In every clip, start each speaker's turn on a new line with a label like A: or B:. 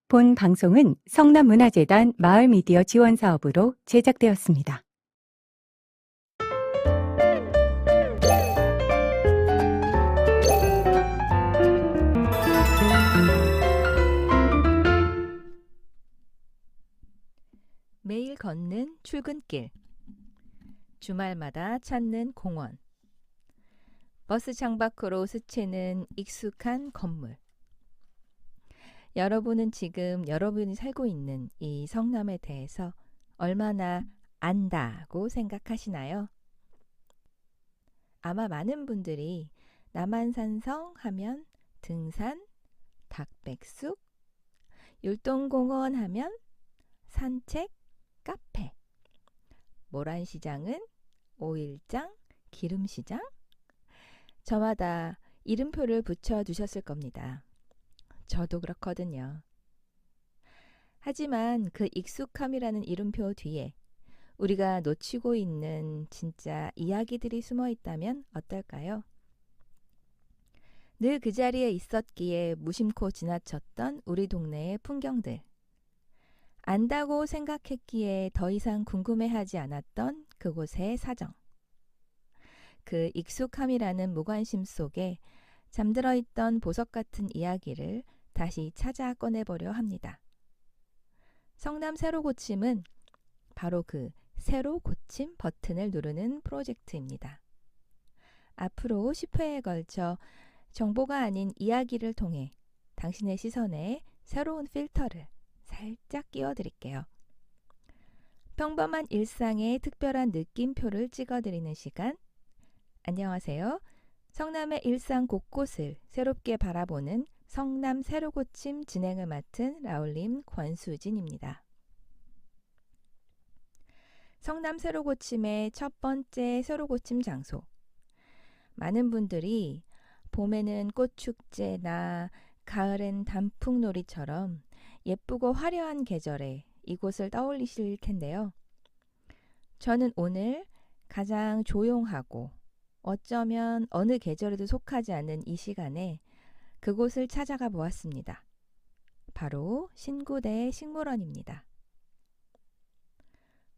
A: 본 방송은 성남문화재단 마을미디어 지원사업으로 제작되었습니다.
B: 매일 걷는 출근길, 주말마다 찾는 공원, 버스 창밖으로 스치는 익숙한 건물. 여러분은 지금 여러분이 살고 있는 이 성남에 대해서 얼마나 안다고 생각하시나요? 아마 많은 분들이 남한산성 하면 등산, 닭백숙, 율동공원 하면 산책, 카페, 모란시장은 오일장, 기름시장? 저마다 이름표를 붙여두셨을 겁니다. 저도 그렇거든요. 하지만 그 익숙함이라는 이름표 뒤에 우리가 놓치고 있는 진짜 이야기들이 숨어 있다면 어떨까요? 늘 그 자리에 있었기에 무심코 지나쳤던 우리 동네의 풍경들. 안다고 생각했기에 더 이상 궁금해하지 않았던 그곳의 사정. 그 익숙함이라는 무관심 속에 잠들어 있던 보석 같은 이야기를 다시 찾아 꺼내보려 합니다. 성남 새로 고침은 바로 그 새로 고침 버튼을 누르는 프로젝트입니다. 앞으로 10회에 걸쳐 정보가 아닌 이야기를 통해 당신의 시선에 새로운 필터를 살짝 끼워드릴게요. 평범한 일상에 특별한 느낌표를 찍어드리는 시간. 안녕하세요. 성남의 일상 곳곳을 새롭게 바라보는 성남 새로고침 진행을 맡은 라울림 권수진입니다. 성남 새로고침의 첫 번째 새로고침 장소. 많은 분들이 봄에는 꽃축제나 가을엔 단풍놀이처럼 예쁘고 화려한 계절에 이곳을 떠올리실 텐데요. 저는 오늘 가장 조용하고 어쩌면 어느 계절에도 속하지 않는 이 시간에 그곳을 찾아가 보았습니다. 바로 신구대 식물원입니다.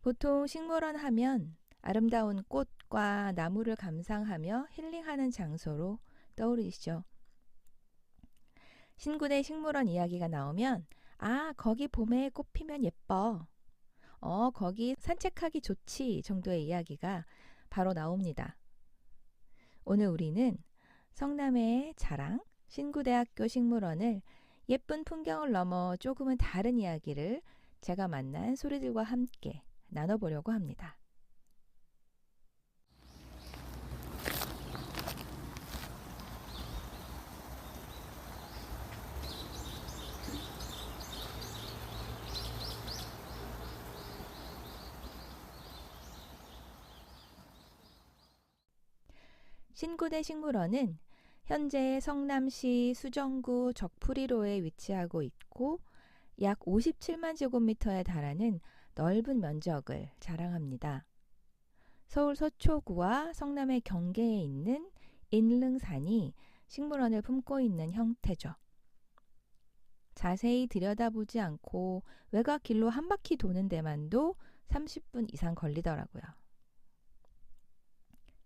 B: 보통 식물원 하면 아름다운 꽃과 나무를 감상하며 힐링하는 장소로 떠오르시죠. 신구대 식물원 이야기가 나오면 거기 봄에 꽃 피면 예뻐. 거기 산책하기 좋지 정도의 이야기가 바로 나옵니다. 오늘 우리는 성남의 자랑, 신구대학교 식물원을 예쁜 풍경을 넘어 조금은 다른 이야기를 제가 만난 소리들과 함께 나눠보려고 합니다. 신구대 식물원은 현재 성남시 수정구 적풀이로에 위치하고 있고 약 57만 제곱미터에 달하는 넓은 면적을 자랑합니다. 서울 서초구와 성남의 경계에 있는 인릉산이 식물원을 품고 있는 형태죠. 자세히 들여다보지 않고 외곽 길로 한 바퀴 도는 데만도 30분 이상 걸리더라고요.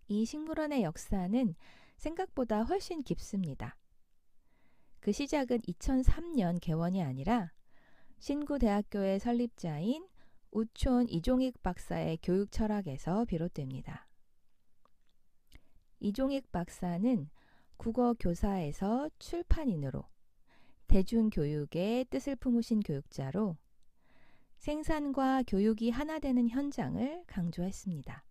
B: 이 식물원의 역사는 생각보다 훨씬 깊습니다. 그 시작은 2003년 개원이 아니라 신구대학교의 설립자인 우촌 이종익 박사의 교육 철학에서 비롯됩니다. 이종익 박사는 국어 교사에서 출판인으로 대중교육의 뜻을 품으신 교육자로 생산과 교육이 하나 되는 현장을 강조했습니다.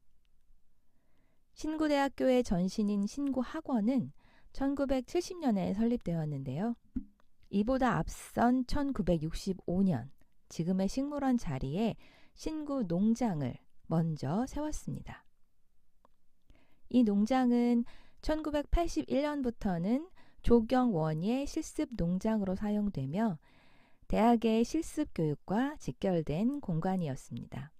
B: 신구대학교의 전신인 신구학원은 1970년에 설립되었는데요. 이보다 앞선 1965년 지금의 식물원 자리에 신구농장을 먼저 세웠습니다. 이 농장은 1981년부터는 조경원예 실습농장으로 사용되며 대학의 실습교육과 직결된 공간이었습니다.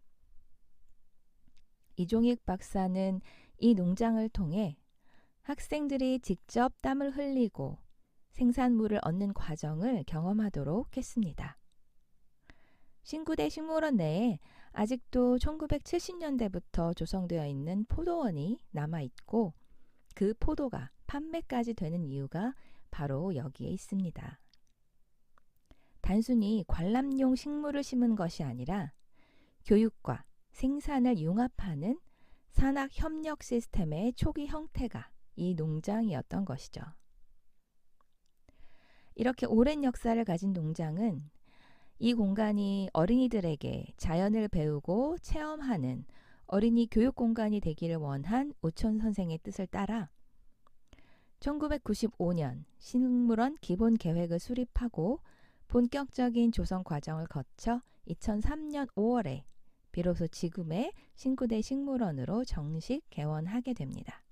B: 이종익 박사는 이 농장을 통해 학생들이 직접 땀을 흘리고 생산물을 얻는 과정을 경험하도록 했습니다. 신구대 식물원 내에 아직도 1970년대부터 조성되어 있는 포도원이 남아있고 그 포도가 판매까지 되는 이유가 바로 여기에 있습니다. 단순히 관람용 식물을 심은 것이 아니라 교육과 생산을 융합하는 산학협력 시스템의 초기 형태가 이 농장이었던 것이죠. 이렇게 오랜 역사를 가진 농장은 이 공간이 어린이들에게 자연을 배우고 체험하는 어린이 교육 공간이 되기를 원한 오촌 선생의 뜻을 따라 1995년 식물원 기본 계획을 수립하고 본격적인 조성 과정을 거쳐 2003년 5월에 비로소 지금의 신구대 식물원으로 정식 개원하게 됩니다.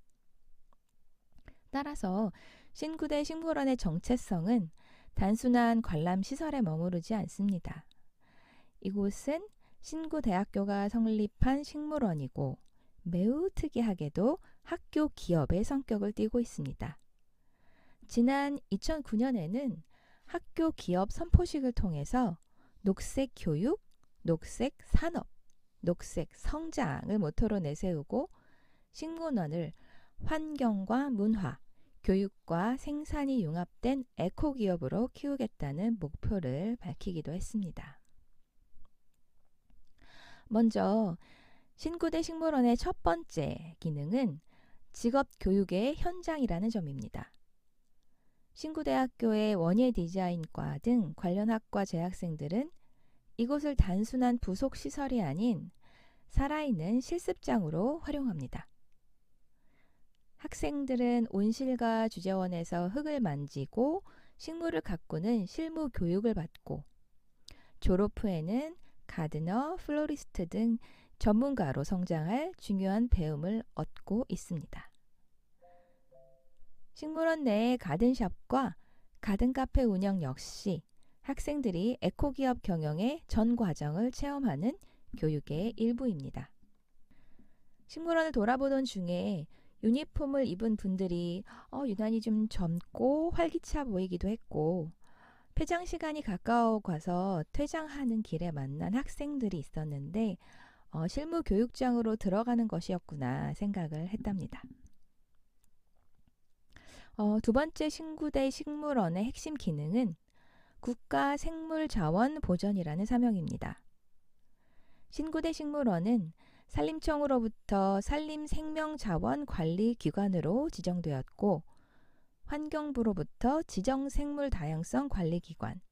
B: 따라서 신구대 식물원의 정체성은 단순한 관람 시설에 머무르지 않습니다. 이곳은 신구대학교가 성립한 식물원이고 매우 특이하게도 학교 기업의 성격을 띠고 있습니다. 지난 2009년에는 학교 기업 선포식을 통해서 녹색 교육, 녹색 산업, 녹색 성장을 모토로 내세우고 식물원을 환경과 문화, 교육과 생산이 융합된 에코기업으로 키우겠다는 목표를 밝히기도 했습니다. 먼저 신구대 식물원의 첫 번째 기능은 직업교육의 현장이라는 점입니다. 신구대학교의 원예 디자인과 등 관련 학과 재학생들은 이곳을 단순한 부속 시설이 아닌 살아있는 실습장으로 활용합니다. 학생들은 온실과 주재원에서 흙을 만지고 식물을 가꾸는 실무 교육을 받고 졸업 후에는 가드너, 플로리스트 등 전문가로 성장할 중요한 배움을 얻고 있습니다. 식물원 내의 가든샵과 가든카페 운영 역시 학생들이 에코기업 경영의 전 과정을 체험하는 교육의 일부입니다. 식물원을 돌아보던 중에 유니폼을 입은 분들이 유난히 좀 젊고 활기차 보이기도 했고 폐장 시간이 가까워 가서 퇴장하는 길에 만난 학생들이 있었는데 실무 교육장으로 들어가는 것이었구나 생각을 했답니다. 두 번째 신구대 식물원의 핵심 기능은 국가생물자원보전이라는 사명입니다. 신구대 식물원은 산림청으로부터 산림생명자원관리기관으로 지정되었고 환경부로부터 지정생물다양성관리기관,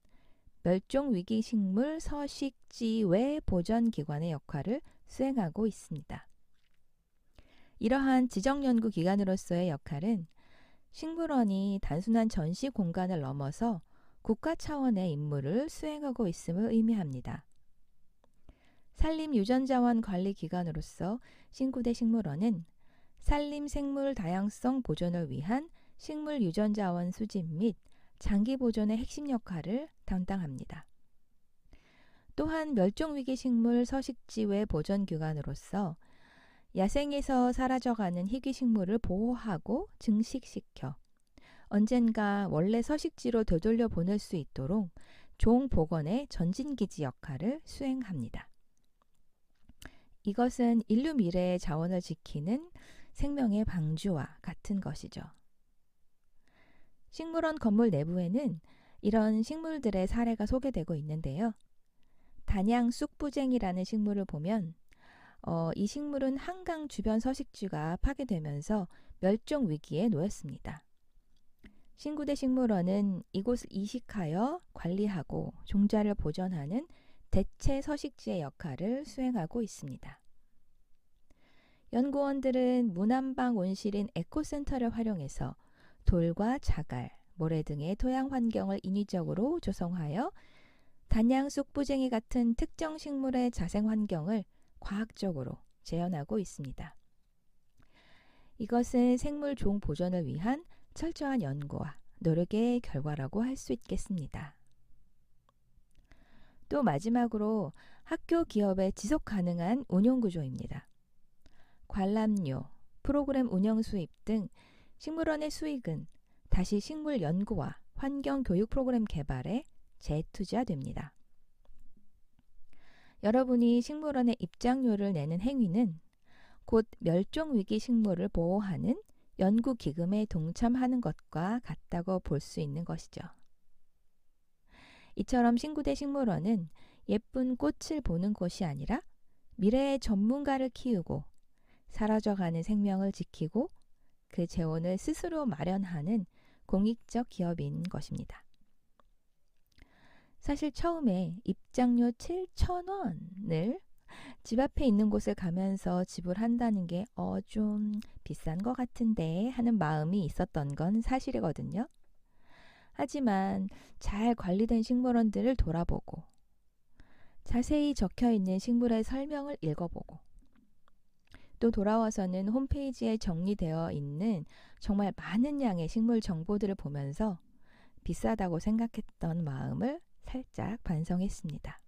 B: 멸종위기식물 서식지외 보전기관의 역할을 수행하고 있습니다. 이러한 지정연구기관으로서의 역할은 식물원이 단순한 전시 공간을 넘어서 국가 차원의 임무를 수행하고 있음을 의미합니다. 산림유전자원관리기관으로서 신구대 식물원은 산림생물 다양성 보존을 위한 식물 유전자원 수집 및 장기 보존의 핵심 역할을 담당합니다. 또한 멸종위기 식물 서식지외 보존기관으로서 야생에서 사라져가는 희귀식물을 보호하고 증식시켜 언젠가 원래 서식지로 되돌려 보낼 수 있도록 종복원의 전진기지 역할을 수행합니다. 이것은 인류 미래의 자원을 지키는 생명의 방주와 같은 것이죠. 식물원 건물 내부에는 이런 식물들의 사례가 소개되고 있는데요. 단양 쑥부쟁이라는 식물을 보면 이 식물은 한강 주변 서식지가 파괴되면서 멸종 위기에 놓였습니다. 신구대 식물원은 이곳을 이식하여 관리하고 종자를 보존하는 대체 서식지의 역할을 수행하고 있습니다. 연구원들은 문안방 온실인 에코센터를 활용해서 돌과 자갈, 모래 등의 토양 환경을 인위적으로 조성하여 단양 쑥부쟁이 같은 특정 식물의 자생 환경을 과학적으로 재현하고 있습니다. 이것은 생물 종 보존을 위한 철저한 연구와 노력의 결과라고 할 수 있겠습니다. 또 마지막으로 학교 기업의 지속 가능한 운용 구조입니다. 관람료, 프로그램 운영 수입 등 식물원의 수익은 다시 식물 연구와 환경 교육 프로그램 개발에 재투자됩니다. 여러분이 식물원에 입장료를 내는 행위는 곧 멸종위기 식물을 보호하는 연구기금에 동참하는 것과 같다고 볼 수 있는 것이죠. 이처럼 신구대 식물원은 예쁜 꽃을 보는 곳이 아니라 미래의 전문가를 키우고 사라져가는 생명을 지키고 그 재원을 스스로 마련하는 공익적 기업인 것입니다. 사실 처음에 입장료 7,000원을 집 앞에 있는 곳을 가면서 지불한다는 게 좀 비싼 것 같은데 하는 마음이 있었던 건 사실이거든요. 하지만 잘 관리된 식물원들을 돌아보고 자세히 적혀있는 식물의 설명을 읽어보고 또 돌아와서는 홈페이지에 정리되어 있는 정말 많은 양의 식물 정보들을 보면서 비싸다고 생각했던 마음을 살짝 반성했습니다.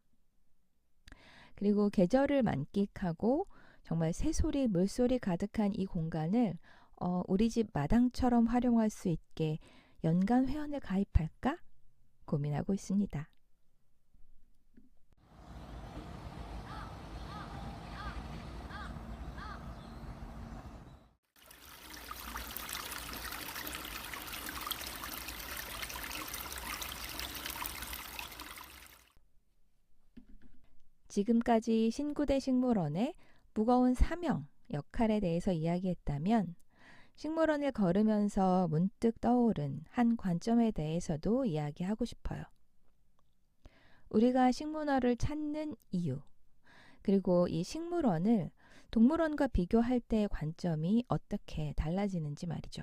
B: 그리고 계절을 만끽하고 정말 새소리, 물소리 가득한 이 공간을 우리 집 마당처럼 활용할 수 있게 연간 회원을 가입할까 고민하고 있습니다. 지금까지 신구대 식물원의 무거운 사명, 역할에 대해서 이야기했다면 식물원을 걸으면서 문득 떠오른 한 관점에 대해서도 이야기하고 싶어요. 우리가 식문화를 찾는 이유, 그리고 이 식물원을 동물원과 비교할 때의 관점이 어떻게 달라지는지 말이죠.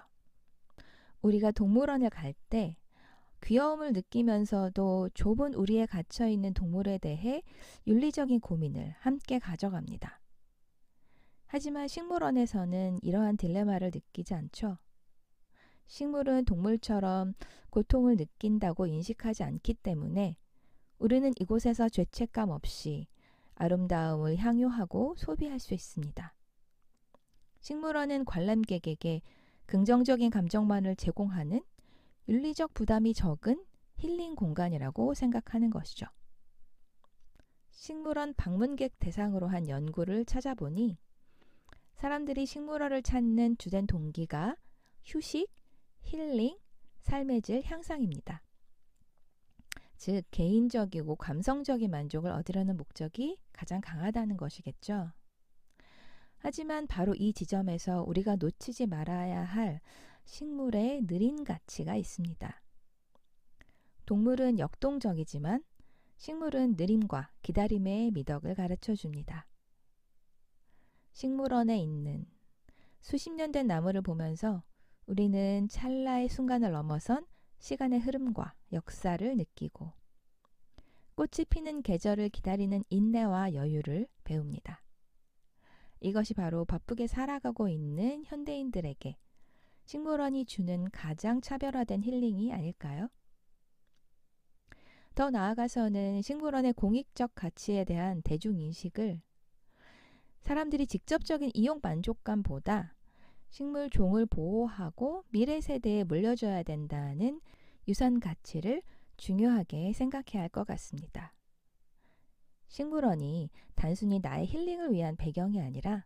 B: 우리가 동물원을 갈 때 귀여움을 느끼면서도 좁은 우리에 갇혀있는 동물에 대해 윤리적인 고민을 함께 가져갑니다. 하지만 식물원에서는 이러한 딜레마를 느끼지 않죠. 식물은 동물처럼 고통을 느낀다고 인식하지 않기 때문에 우리는 이곳에서 죄책감 없이 아름다움을 향유하고 소비할 수 있습니다. 식물원은 관람객에게 긍정적인 감정만을 제공하는 윤리적 부담이 적은 힐링 공간이라고 생각하는 것이죠. 식물원 방문객 대상으로 한 연구를 찾아보니 사람들이 식물원을 찾는 주된 동기가 휴식, 힐링, 삶의 질 향상입니다. 즉, 개인적이고 감성적인 만족을 얻으려는 목적이 가장 강하다는 것이겠죠. 하지만 바로 이 지점에서 우리가 놓치지 말아야 할 식물의 느린 가치가 있습니다. 동물은 역동적이지만 식물은 느림과 기다림의 미덕을 가르쳐 줍니다. 식물원에 있는 수십 년 된 나무를 보면서 우리는 찰나의 순간을 넘어선 시간의 흐름과 역사를 느끼고 꽃이 피는 계절을 기다리는 인내와 여유를 배웁니다. 이것이 바로 바쁘게 살아가고 있는 현대인들에게 식물원이 주는 가장 차별화된 힐링이 아닐까요? 더 나아가서는 식물원의 공익적 가치에 대한 대중인식을 사람들이 직접적인 이용 만족감보다 식물 종을 보호하고 미래 세대에 물려줘야 된다는 유산 가치를 중요하게 생각해야 할 것 같습니다. 식물원이 단순히 나의 힐링을 위한 배경이 아니라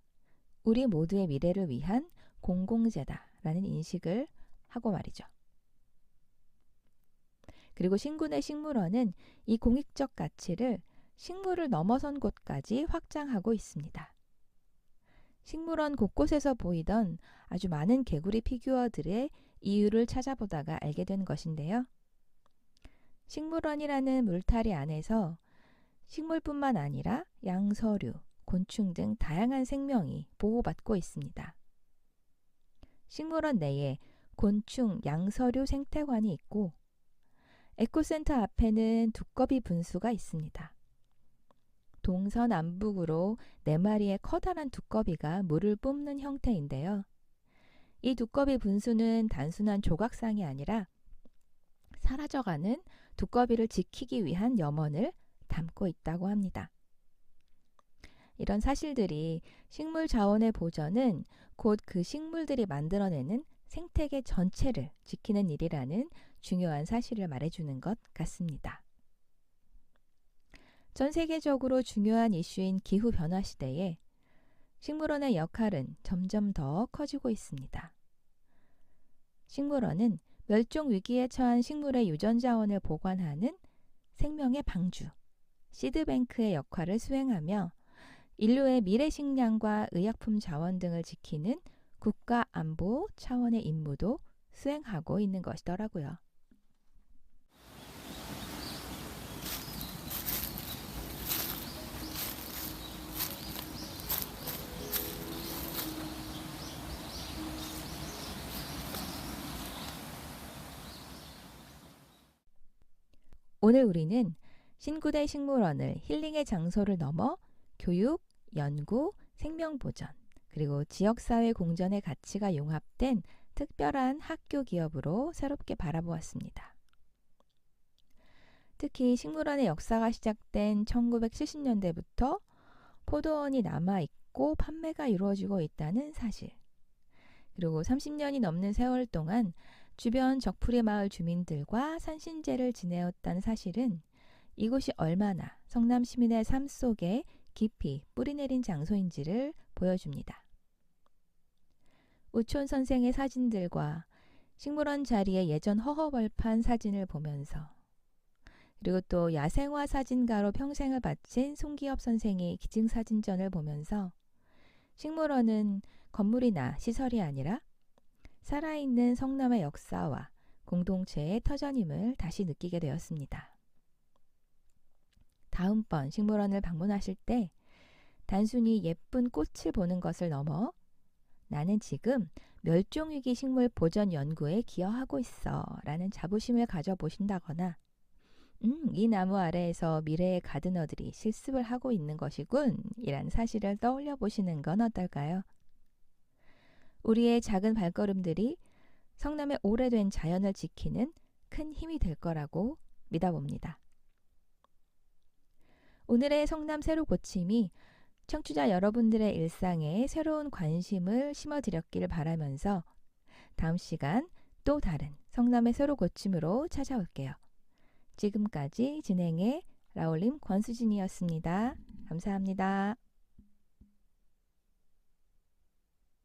B: 우리 모두의 미래를 위한 공공재다라는 인식을 하고 말이죠. 그리고 신군의 식물원은 이 공익적 가치를 식물을 넘어선 곳까지 확장하고 있습니다. 식물원 곳곳에서 보이던 아주 많은 개구리 피규어들의 이유를 찾아보다가 알게 된 것인데요. 식물원이라는 물타리 안에서 식물뿐만 아니라 양서류, 곤충 등 다양한 생명이 보호받고 있습니다. 식물원 내에 곤충, 양서류 생태관이 있고 에코센터 앞에는 두꺼비 분수가 있습니다. 동서남북으로 4마리의 커다란 두꺼비가 물을 뿜는 형태인데요. 이 두꺼비 분수는 단순한 조각상이 아니라 사라져가는 두꺼비를 지키기 위한 염원을 담고 있다고 합니다. 이런 사실들이 식물 자원의 보전은 곧 그 식물들이 만들어내는 생태계 전체를 지키는 일이라는 중요한 사실을 말해주는 것 같습니다. 전 세계적으로 중요한 이슈인 기후변화 시대에 식물원의 역할은 점점 더 커지고 있습니다. 식물원은 멸종 위기에 처한 식물의 유전자원을 보관하는 생명의 방주, 시드뱅크의 역할을 수행하며 인류의 미래 식량과 의약품 자원 등을 지키는 국가 안보 차원의 임무도 수행하고 있는 것이더라고요. 오늘 우리는 신구대 식물원을 힐링의 장소를 넘어 교육, 연구, 생명보전, 그리고 지역사회 공전의 가치가 융합된 특별한 학교 기업으로 새롭게 바라보았습니다. 특히 식물원의 역사가 시작된 1970년대부터 포도원이 남아있고 판매가 이루어지고 있다는 사실, 그리고 30년이 넘는 세월 동안 주변 적풀이 마을 주민들과 산신제를 지내었다는 사실은 이곳이 얼마나 성남 시민의 삶 속에 깊이 뿌리내린 장소인지를 보여줍니다. 우촌 선생의 사진들과 식물원 자리의 예전 허허벌판 사진을 보면서, 그리고 또 야생화 사진가로 평생을 바친 송기엽 선생의 기증사진전을 보면서 식물원은 건물이나 시설이 아니라 살아있는 성남의 역사와 공동체의 터전임을 다시 느끼게 되었습니다. 다음번 식물원을 방문하실 때 단순히 예쁜 꽃을 보는 것을 넘어 나는 지금 멸종위기 식물 보전 연구에 기여하고 있어 라는 자부심을 가져보신다거나 이 나무 아래에서 미래의 가드너들이 실습을 하고 있는 것이군 이란 사실을 떠올려 보시는 건 어떨까요? 우리의 작은 발걸음들이 성남의 오래된 자연을 지키는 큰 힘이 될 거라고 믿어봅니다. 오늘의 성남 새로 고침이 청취자 여러분들의 일상에 새로운 관심을 심어드렸기를 바라면서 다음 시간 또 다른 성남의 새로 고침으로 찾아올게요. 지금까지 진행의 라울림 권수진이었습니다. 감사합니다.